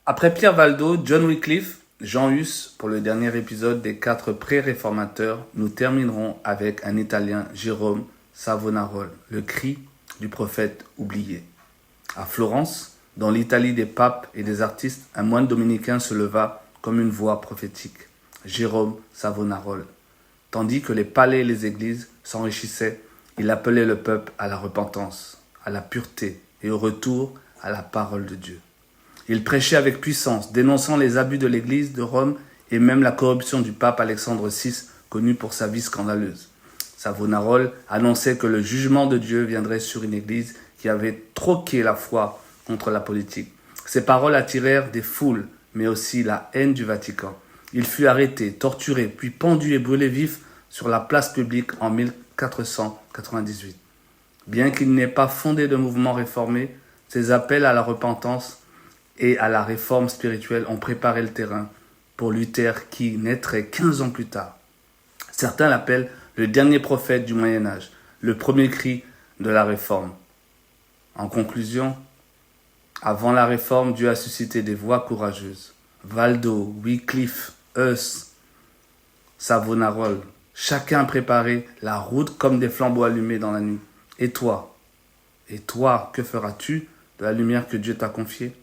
Après Pierre Valdo, John Wycliffe, Jean Hus, pour le dernier épisode des 4 pré-réformateurs, nous terminerons avec un Italien, Jérôme Savonarola, le cri du prophète oublié. À Florence, dans l'Italie des papes et des artistes, un moine dominicain se leva comme une voix prophétique, Jérôme Savonarola. Tandis que les palais et les églises s'enrichissaient, il appelait le peuple à la repentance, à la pureté et au retour à la parole de Dieu. Il prêchait avec puissance, dénonçant les abus de l'Église de Rome et même la corruption du pape Alexandre VI, connu pour sa vie scandaleuse. Savonarola annonçait que le jugement de Dieu viendrait sur une Église qui avait troqué la foi contre la politique. Ses paroles attirèrent des foules, mais aussi la haine du Vatican. Il fut arrêté, torturé, puis pendu et brûlé vif sur la place publique en 1498. Bien qu'il n'ait pas fondé de mouvement réformé, ses appels à la repentance et à la réforme spirituelle ont préparé le terrain pour Luther qui naîtrait 15 ans plus tard. Certains l'appellent le dernier prophète du Moyen-Âge, le premier cri de la réforme. En conclusion, avant la réforme, Dieu a suscité des voix courageuses. Valdo, Wycliffe, Hus, Savonarola, chacun a préparé la route comme des flambeaux allumés dans la nuit. Et toi, que feras-tu de la lumière que Dieu t'a confiée ?